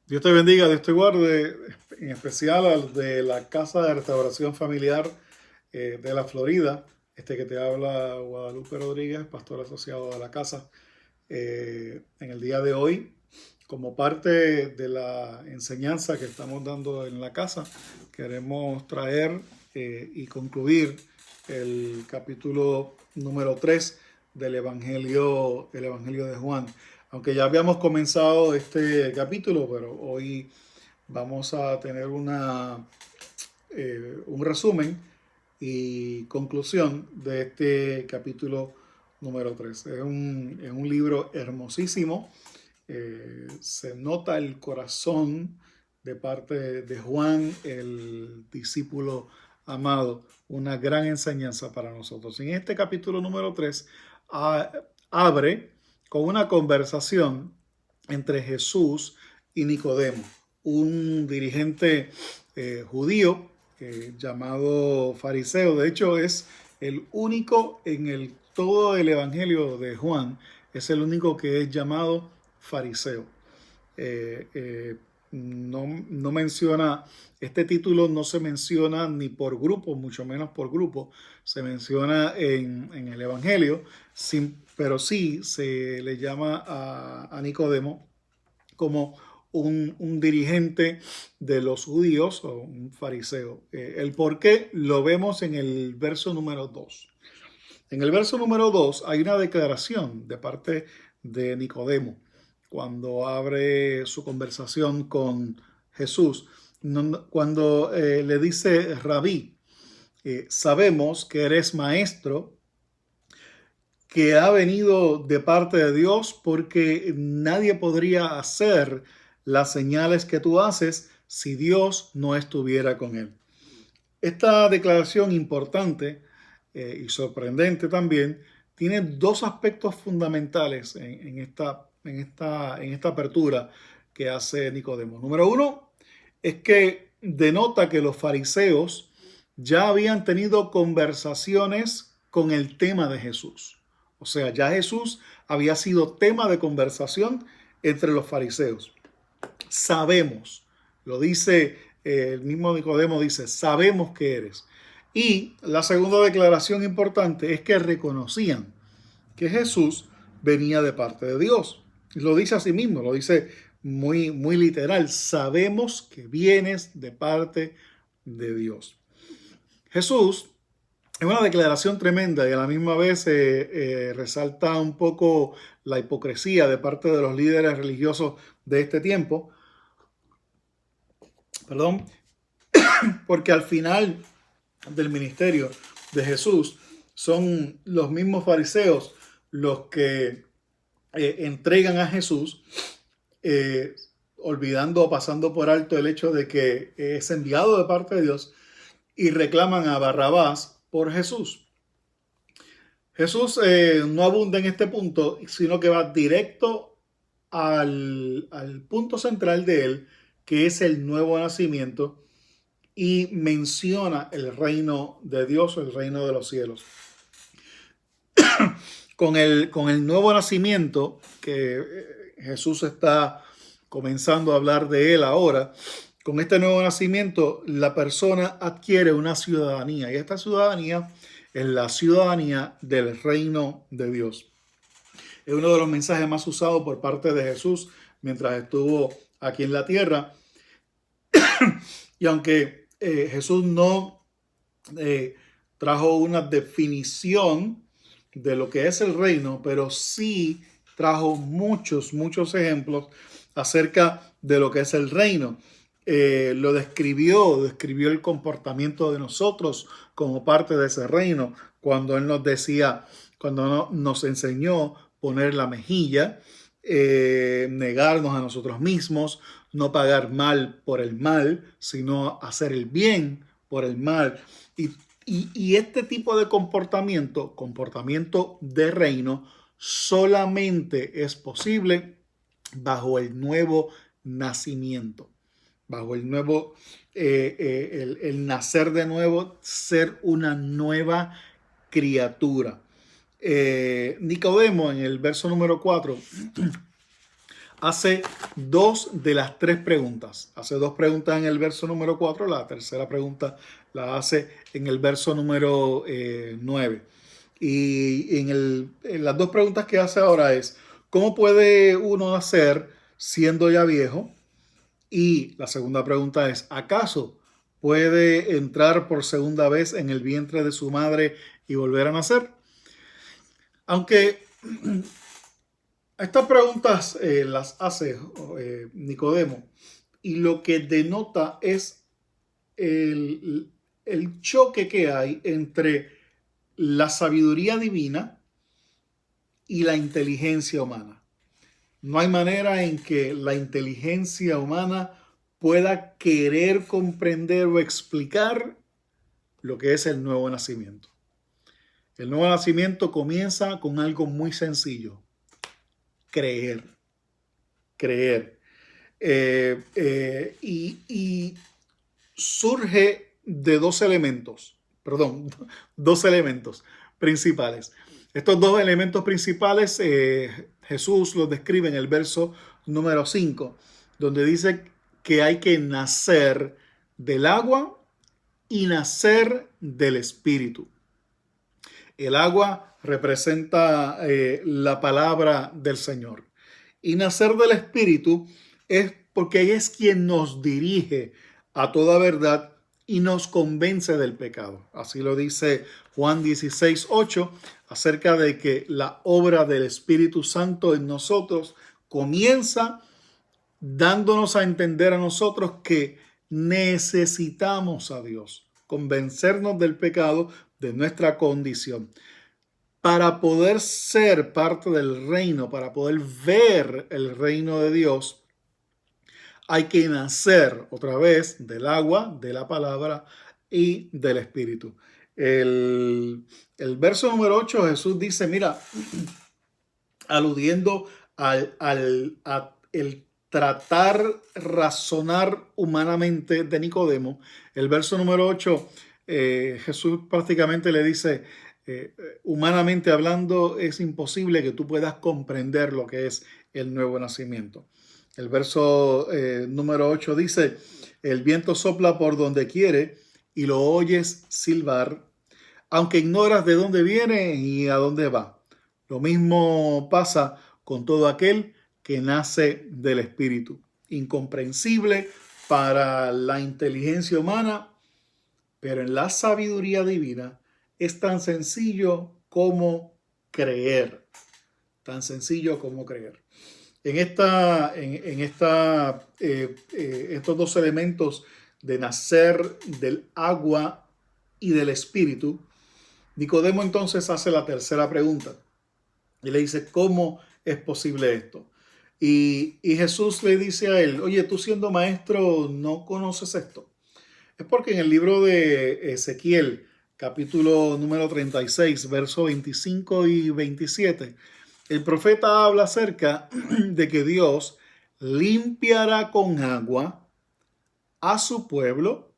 Dios te bendiga, Dios te guarde, en especial al de la Casa de Restauración Familiar de la Florida. Este que te habla Guadalupe Rodríguez, pastor asociado de la casa. En el día de hoy, como parte de la enseñanza que estamos dando en la casa, queremos traer y concluir el capítulo número 3 del Evangelio de Juan. Aunque ya habíamos comenzado este capítulo, pero hoy vamos a tener un resumen y conclusión de este capítulo número 3. Es un libro hermosísimo. Se nota el corazón de parte de Juan, el discípulo amado. Una gran enseñanza para nosotros. En este capítulo número 3 abre con una conversación entre Jesús y Nicodemo, un dirigente judío llamado fariseo. De hecho, es el único en todo el Evangelio de Juan, es el único que es llamado fariseo. No menciona, este título no se menciona ni por grupo, mucho menos por grupo, se menciona en el Evangelio, pero sí se le llama a Nicodemo como un dirigente de los judíos o un fariseo. El por qué lo vemos en el verso número 2. En el verso número 2 hay una declaración de parte de Nicodemo cuando abre su conversación con Jesús, cuando le dice: Rabí, sabemos que eres maestro, que ha venido de parte de Dios, porque nadie podría hacer las señales que tú haces si Dios no estuviera con él. Esta declaración importante y sorprendente también tiene dos aspectos fundamentales en esta apertura que hace Nicodemo. Número uno es que denota que los fariseos ya habían tenido conversaciones con el tema de Jesús. O sea, ya Jesús había sido tema de conversación entre los fariseos. Sabemos, lo dice el mismo Nicodemo, dice: sabemos que eres. Y la segunda declaración importante es que reconocían que Jesús venía de parte de Dios. Lo dice a sí mismo, lo dice muy literal: sabemos que vienes de parte de Dios. Jesús es una declaración tremenda y a la misma vez resalta un poco la hipocresía de parte de los líderes religiosos de este tiempo. Perdón, porque al final del ministerio de Jesús son los mismos fariseos los que entregan a Jesús, olvidando o pasando por alto el hecho de que es enviado de parte de Dios, y reclaman a Barrabás por Jesús. Jesús no abunda en este punto, sino que va directo al punto central de él, que es el nuevo nacimiento, y menciona el reino de Dios, el reino de los cielos. Con el nuevo nacimiento, que Jesús está comenzando a hablar de él ahora, con este nuevo nacimiento la persona adquiere una ciudadanía, y esta ciudadanía es la ciudadanía del reino de Dios. Es uno de los mensajes más usados por parte de Jesús mientras estuvo aquí en la tierra. Y aunque Jesús no trajo una definición de lo que es el reino, pero sí trajo muchos ejemplos acerca de lo que es el reino. Lo describió el comportamiento de nosotros como parte de ese reino, cuando él nos decía, cuando nos enseñó poner la mejilla, negarnos a nosotros mismos, no pagar mal por el mal, sino hacer el bien por el mal. Y este tipo de comportamiento de reino, solamente es posible bajo el nuevo nacimiento, bajo el nuevo, el nacer de nuevo, ser una nueva criatura. Nicodemo, en el verso número 4, hace dos de las tres preguntas. Hace dos preguntas en el verso número 4, la tercera pregunta la hace en el verso número 9. Y en las dos preguntas que hace ahora es, ¿cómo puede uno nacer siendo ya viejo? Y la segunda pregunta es, ¿acaso puede entrar por segunda vez en el vientre de su madre y volver a nacer? Aunque estas preguntas las hace Nicodemo, y lo que denota es el choque que hay entre la sabiduría divina y la inteligencia humana. No hay manera en que la inteligencia humana pueda querer comprender o explicar lo que es el nuevo nacimiento. El nuevo nacimiento comienza con algo muy sencillo: creer. Creer. Y surge de dos elementos principales. Estos dos elementos principales Jesús los describe en el verso número 5, donde dice que hay que nacer del agua y nacer del Espíritu. El agua representa la palabra del Señor. Y nacer del Espíritu es porque es quien nos dirige a toda verdad y nos convence del pecado. Así lo dice Juan 16:8, acerca de que la obra del Espíritu Santo en nosotros comienza dándonos a entender a nosotros que necesitamos a Dios, convencernos del pecado, de nuestra condición. Para poder ser parte del reino, para poder ver el reino de Dios, hay que nacer otra vez del agua, de la palabra y del Espíritu. El verso número 8, Jesús dice, mira, aludiendo al el tratar, razonar humanamente de Nicodemo, el verso número 8, Jesús prácticamente le dice, humanamente hablando, es imposible que tú puedas comprender lo que es el nuevo nacimiento. El verso número 8 dice, el viento sopla por donde quiere y lo oyes silbar, aunque ignoras de dónde viene y a dónde va. Lo mismo pasa con todo aquel que nace del Espíritu. Incomprensible para la inteligencia humana, pero en la sabiduría divina es tan sencillo como creer. Tan sencillo como creer. Estos dos elementos de nacer del agua y del Espíritu, Nicodemo entonces hace la tercera pregunta y le dice, ¿cómo es posible esto? Y Jesús le dice a él, oye, tú siendo maestro, ¿no conoces esto? Es porque en el libro de Ezequiel, capítulo número 36, versos 25 y 27, el profeta habla acerca de que Dios limpiará con agua a su pueblo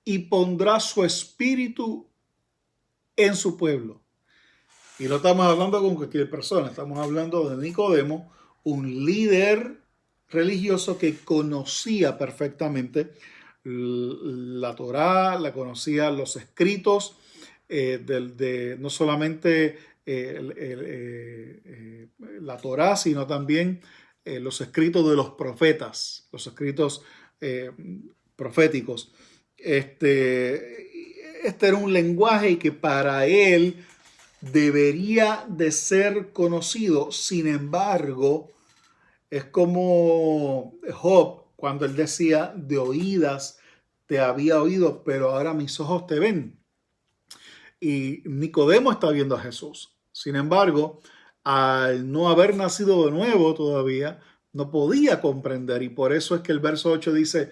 y pondrá su espíritu en su pueblo. Y no estamos hablando con cualquier persona, estamos hablando de Nicodemo, un líder religioso que conocía perfectamente la Torá, la conocía los escritos no solamente la Torá, sino también los escritos de los profetas, los escritos proféticos. Este era un lenguaje que para él debería de ser conocido. Sin embargo, es como Job cuando él decía, de oídas te había oído, pero ahora mis ojos te ven. Y Nicodemo está viendo a Jesús. Sin embargo, al no haber nacido de nuevo todavía, no podía comprender. Y por eso es que el verso 8 dice,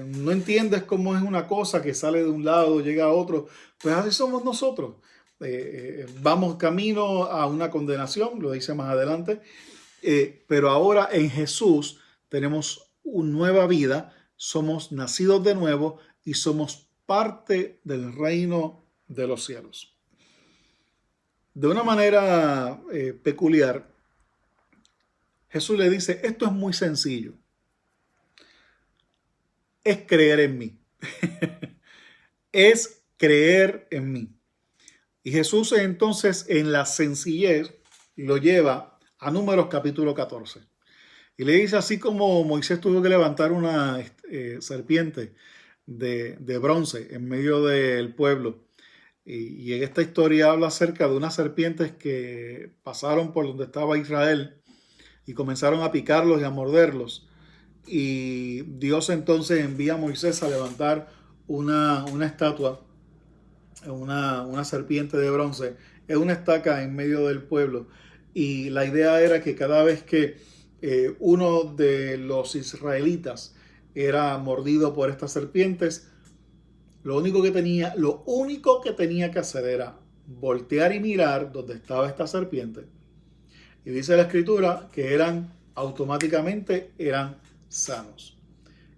no entiendes cómo es una cosa que sale de un lado, llega a otro. Pues así somos nosotros. Vamos camino a una condenación, lo dice más adelante. Pero ahora en Jesús tenemos una nueva vida, somos nacidos de nuevo y somos parte del reino de los cielos. De una manera peculiar, Jesús le dice, esto es muy sencillo, es creer en mí, es creer en mí. Y Jesús entonces en la sencillez lo lleva a Números capítulo 14. Y le dice, así como Moisés tuvo que levantar una serpiente de bronce en medio del pueblo, y en esta historia habla acerca de unas serpientes que pasaron por donde estaba Israel y comenzaron a picarlos y a morderlos. Y Dios entonces envía a Moisés a levantar una estatua, una serpiente de bronce, en una estaca en medio del pueblo. Y la idea era que cada vez que uno de los israelitas era mordido por estas serpientes, lo único que tenía que hacer era voltear y mirar donde estaba esta serpiente. Y dice la escritura que automáticamente eran sanos.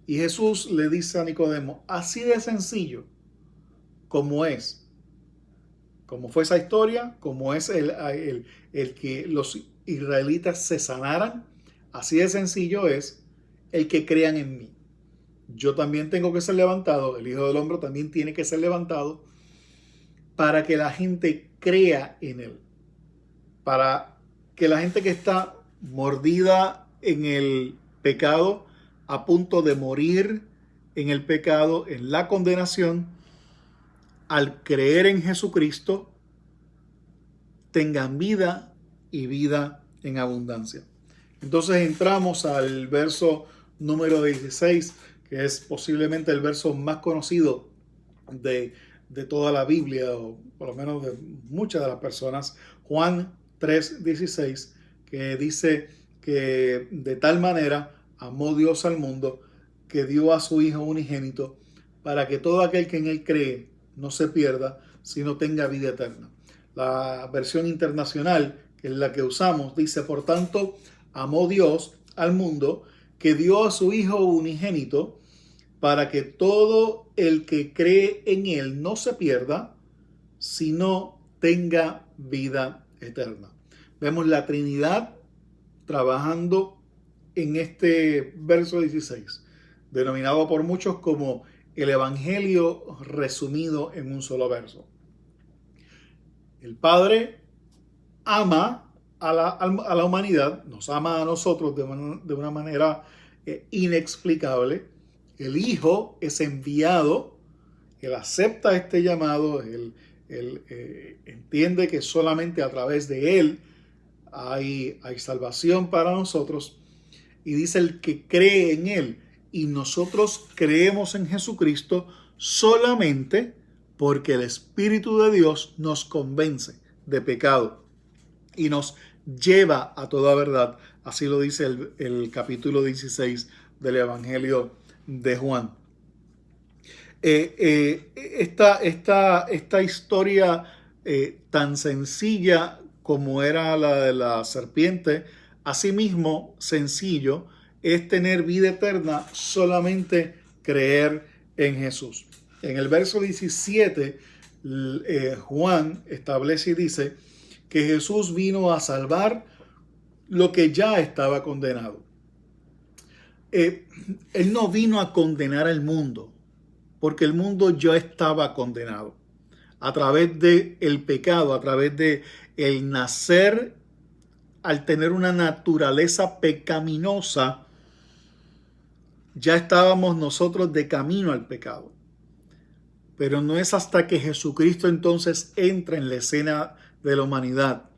Y Jesús le dice a Nicodemo, así de sencillo como fue esa historia, como es el que los israelitas se sanaran, así de sencillo es el que crean en mí. Yo también tengo que ser levantado, el Hijo del Hombre también tiene que ser levantado para que la gente crea en él, para que la gente que está mordida en el pecado, a punto de morir en el pecado, en la condenación, al creer en Jesucristo, tengan vida y vida en abundancia. Entonces entramos al verso número 16, que es posiblemente el verso más conocido de toda la Biblia, o por lo menos de muchas de las personas, Juan 3:16, que dice que de tal manera amó Dios al mundo que dio a su Hijo unigénito para que todo aquel que en él cree no se pierda, sino tenga vida eterna. La versión internacional, que es la que usamos, dice, por tanto, amó Dios al mundo que dio a su Hijo unigénito para que todo el que cree en él no se pierda, sino tenga vida eterna. Vemos la Trinidad trabajando en este verso 16, denominado por muchos como el Evangelio resumido en un solo verso. El Padre ama a la humanidad, nos ama a nosotros de una manera inexplicable. El Hijo es enviado, él acepta este llamado, él entiende que solamente a través de él hay salvación para nosotros, y dice el que cree en él, y nosotros creemos en Jesucristo solamente porque el Espíritu de Dios nos convence de pecado y nos lleva a toda verdad. Así lo dice el capítulo 16 del Evangelio de Juan. Esta historia tan sencilla como era la de la serpiente, asimismo sencillo es tener vida eterna solamente creer en Jesús. En el verso 17, Juan establece y dice que Jesús vino a salvar lo que ya estaba condenado. Él no vino a condenar al mundo, porque el mundo ya estaba condenado. A través del pecado, a través de el nacer, al tener una naturaleza pecaminosa, ya estábamos nosotros de camino al pecado. Pero no es hasta que Jesucristo entonces entra en la escena de la humanidad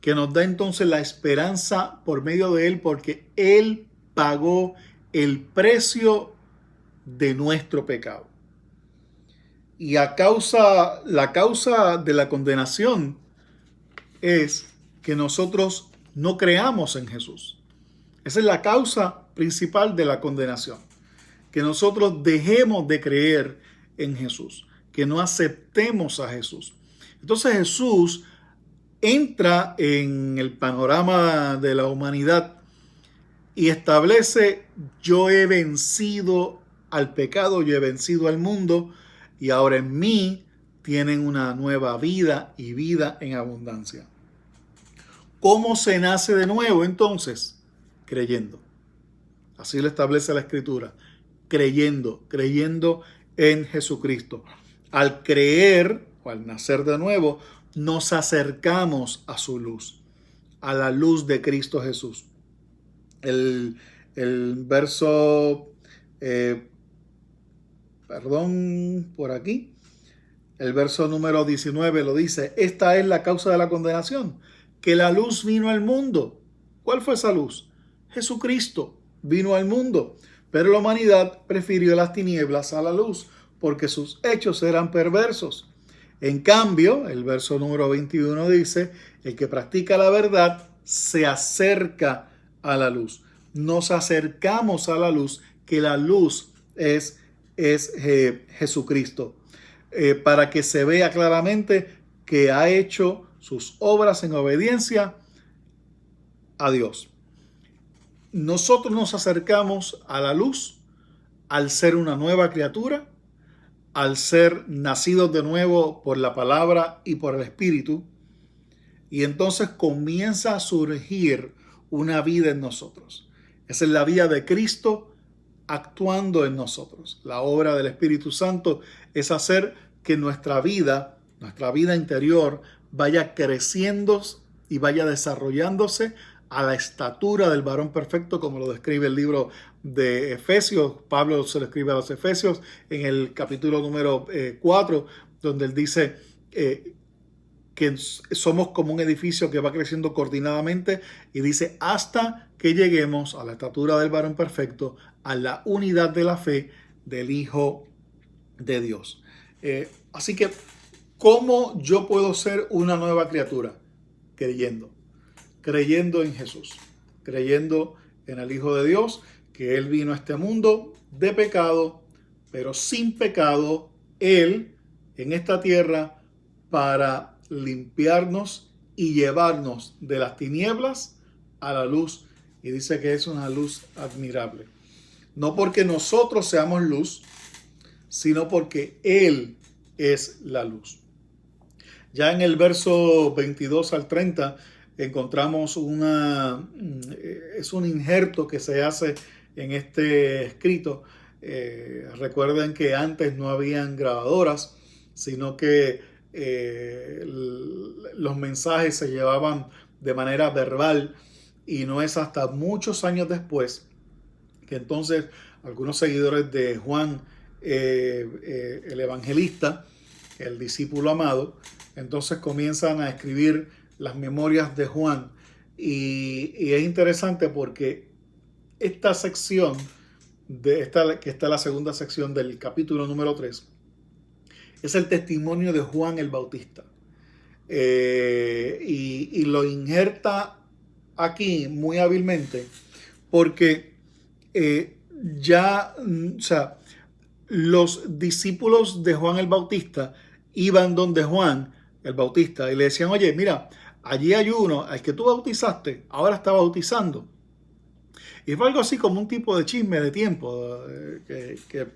que nos da entonces la esperanza por medio de él, porque él pagó el precio de nuestro pecado. Y la causa de la condenación es que nosotros no creamos en Jesús. Esa es la causa principal de la condenación. Que nosotros dejemos de creer en Jesús, que no aceptemos a Jesús. Entonces Jesús entra en el panorama de la humanidad y establece: yo he vencido al pecado, yo he vencido al mundo, y ahora en mí tienen una nueva vida y vida en abundancia. ¿Cómo se nace de nuevo entonces? Creyendo. Así lo establece la Escritura. Creyendo en Jesucristo. Al creer o al nacer de nuevo, nos acercamos a su luz, a la luz de Cristo Jesús. El verso, por aquí, el verso número 19 lo dice: esta es la causa de la condenación, que la luz vino al mundo. ¿Cuál fue esa luz? Jesucristo vino al mundo, pero la humanidad prefirió las tinieblas a la luz, porque sus hechos eran perversos. En cambio, el verso número 21 dice: el que practica la verdad se acerca a la luz. Nos acercamos a la luz, que la luz es Jesucristo. Para que se vea claramente que ha hecho sus obras en obediencia a Dios. Nosotros nos acercamos a la luz al ser una nueva criatura, al ser nacidos de nuevo por la palabra y por el Espíritu, y entonces comienza a surgir una vida en nosotros. Esa es la vida de Cristo actuando en nosotros. La obra del Espíritu Santo es hacer que nuestra vida interior vaya creciendo y vaya desarrollándose a la estatura del varón perfecto, como lo describe el libro de Efesios. Pablo se lo escribe a los Efesios en el capítulo número 4, donde él dice que somos como un edificio que va creciendo coordinadamente, y dice: hasta que lleguemos a la estatura del varón perfecto, a la unidad de la fe del Hijo de Dios. Así que, ¿cómo yo puedo ser una nueva criatura? Creyendo en Jesús, creyendo en el Hijo de Dios, que Él vino a este mundo de pecado, pero sin pecado, Él en esta tierra para limpiarnos y llevarnos de las tinieblas a la luz. Y dice que es una luz admirable. No porque nosotros seamos luz, sino porque Él es la luz. Ya en el verso 22 al 30 encontramos es un injerto que se hace en este escrito. Recuerden que antes no habían grabadoras, sino que los mensajes se llevaban de manera verbal, y no es hasta muchos años después que entonces algunos seguidores de Juan, el evangelista, el discípulo amado, entonces comienzan a escribir las memorias de Juan. Y es interesante porque esta sección, que está la segunda sección del capítulo número 3, es el testimonio de Juan el Bautista. Y lo injerta aquí muy hábilmente, porque o sea, los discípulos de Juan el Bautista iban donde Juan el Bautista y le decían: oye, mira, allí hay uno al que tú bautizaste, ahora está bautizando. Y fue algo así como un tipo de chisme de tiempo que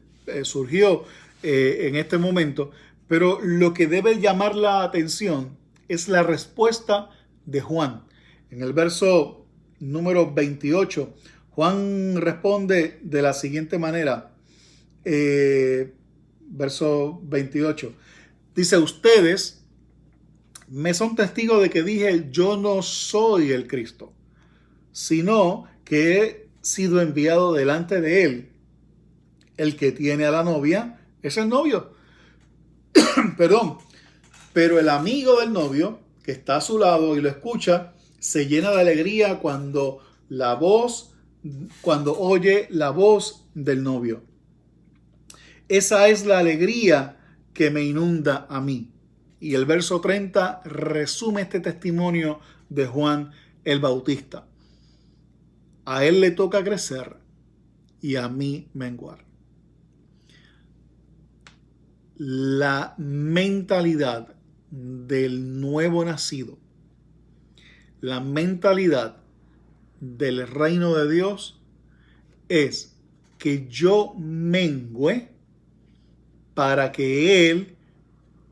surgió en este momento. Pero lo que debe llamar la atención es la respuesta de Juan. En el verso número 28, Juan responde de la siguiente manera. Verso 28. Dice: ustedes me son testigos de que dije: yo no soy el Cristo, sino que he sido enviado delante de él. El que tiene a la novia es el novio. Perdón. Pero el amigo del novio, que está a su lado y lo escucha, se llena de alegría cuando oye la voz del novio. Esa es la alegría que me inunda a mí. Y el verso 30 resume este testimonio de Juan el Bautista. A él le toca crecer y a mí menguar. La mentalidad del nuevo nacido, la mentalidad del reino de Dios es que yo mengüe para que Él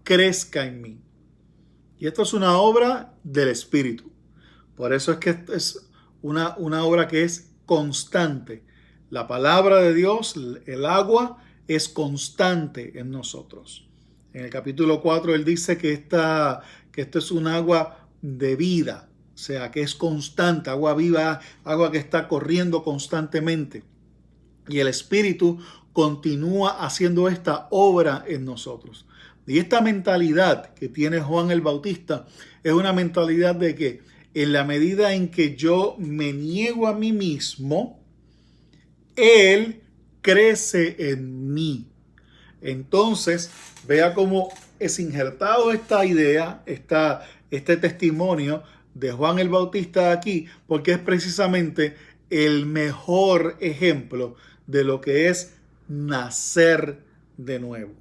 crezca en mí. Y esto es una obra del Espíritu. Por eso es que es una obra que es constante. La palabra de Dios, el agua, es constante en nosotros. En el capítulo 4 él dice que esto es un agua de vida, o sea, que es constante, agua viva, agua que está corriendo constantemente. Y el Espíritu continúa haciendo esta obra en nosotros. Y esta mentalidad que tiene Juan el Bautista es una mentalidad de que en la medida en que yo me niego a mí mismo, Él crece en mí. Entonces, vea cómo es injertado esta idea, este testimonio de Juan el Bautista aquí, porque es precisamente el mejor ejemplo de lo que es nacer de nuevo.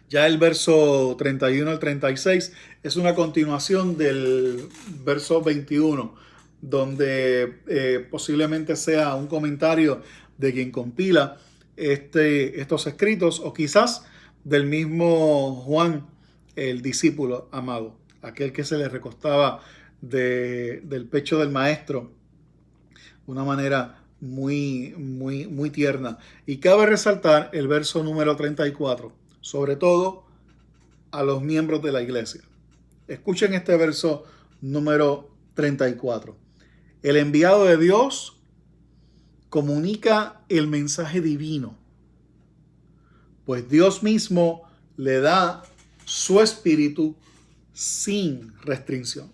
Ya el verso 31 al 36 es una continuación del verso 21, donde posiblemente sea un comentario de quien compila estos escritos, o quizás del mismo Juan, el discípulo amado, aquel que se le recostaba del pecho del maestro de una manera muy tierna. Y cabe resaltar el verso número 34, sobre todo a los miembros de la iglesia. Escuchen este verso número 34. El enviado de Dios comunica el mensaje divino, pues Dios mismo le da su espíritu sin restricción.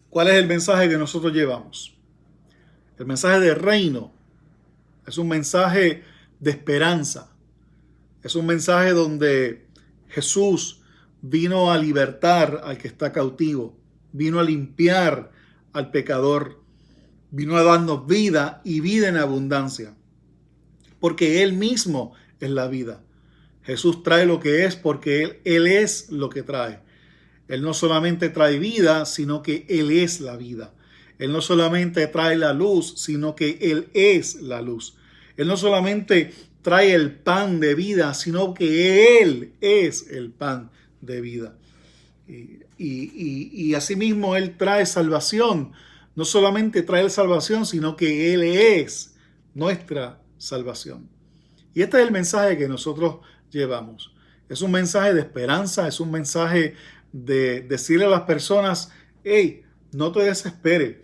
¿Cuál es el mensaje que nosotros llevamos? El mensaje de reino es un mensaje de esperanza. Es un mensaje donde Jesús vino a libertar al que está cautivo, vino a limpiar al pecador, vino a darnos vida y vida en abundancia, porque Él mismo es la vida. Jesús trae lo que es porque Él es lo que trae. Él no solamente trae vida, sino que Él es la vida. Él no solamente trae la luz, sino que Él es la luz. Él no solamente trae el pan de vida, sino que Él es el pan de vida. Y asimismo Él trae salvación. No solamente trae salvación, sino que Él es nuestra salvación. Y este es el mensaje que nosotros llevamos. Es un mensaje de esperanza, es un mensaje de decirle a las personas, hey, no te desesperes.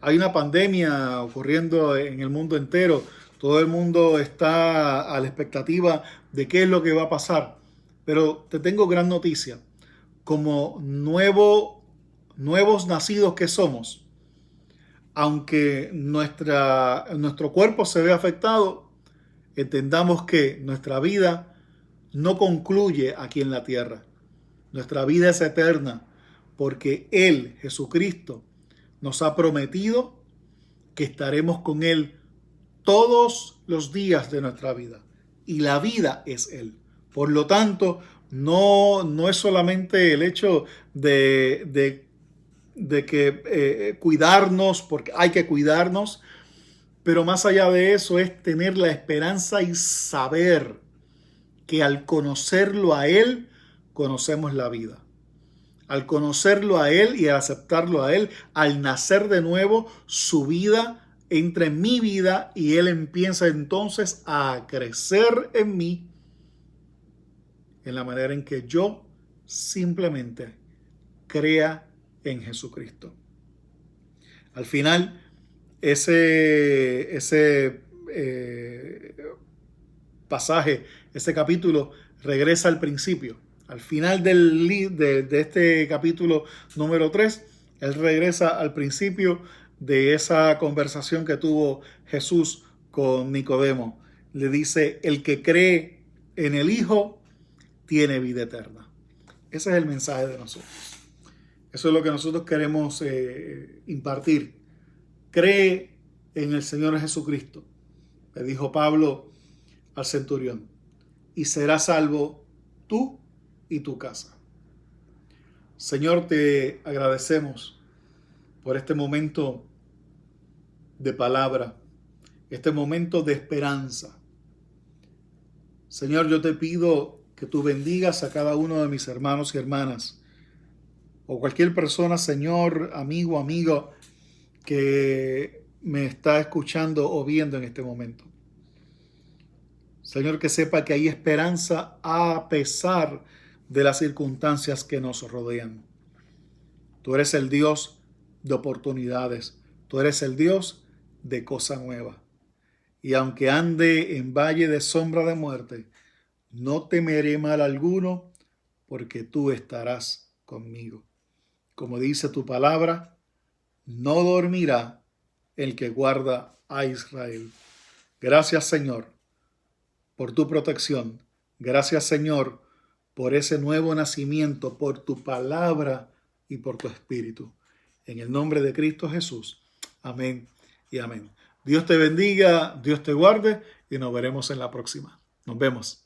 Hay una pandemia ocurriendo en el mundo entero. Todo el mundo está a la expectativa de qué es lo que va a pasar. Pero te tengo gran noticia. Como nuevos nacidos que somos, aunque nuestro cuerpo se ve afectado, entendamos que nuestra vida no concluye aquí en la tierra. Nuestra vida es eterna porque Él, Jesucristo, nos ha prometido que estaremos con Él todos los días de nuestra vida. Y la vida es Él. Por lo tanto, no es solamente el hecho de que cuidarnos, porque hay que cuidarnos, pero más allá de eso es tener la esperanza y saber que al conocerlo a Él, conocemos la vida. Al conocerlo a Él y al aceptarlo a Él, al nacer de nuevo, su vida entra en mi vida y Él empieza entonces a crecer en mí en la manera en que yo simplemente crea en Jesucristo. Al final, ese pasaje, ese capítulo regresa al principio. Al final de este capítulo número 3, él regresa al principio de esa conversación que tuvo Jesús con Nicodemo. Le dice, el que cree en el Hijo tiene vida eterna. Ese es el mensaje de nosotros. Eso es lo que nosotros queremos impartir. Cree en el Señor Jesucristo, le dijo Pablo al centurión, y serás salvo tú y tu casa. Señor, te agradecemos por este momento de palabra, este momento de esperanza. Señor, yo te pido que tú bendigas a cada uno de mis hermanos y hermanas o cualquier persona, Señor, amigo, amigo, que me está escuchando o viendo en este momento. Señor, que sepa que hay esperanza a pesar de las circunstancias que nos rodean. Tú eres el Dios de oportunidades. Tú eres el Dios de cosa nueva. Y aunque ande en valle de sombra de muerte, no temeré mal alguno, porque tú estarás conmigo. Como dice tu palabra, no dormirá el que guarda a Israel. Gracias, Señor, por tu protección. Gracias, Señor, por ese nuevo nacimiento, por tu palabra y por tu espíritu. En el nombre de Cristo Jesús. Amén y amén. Dios te bendiga, Dios te guarde y nos veremos en la próxima. Nos vemos.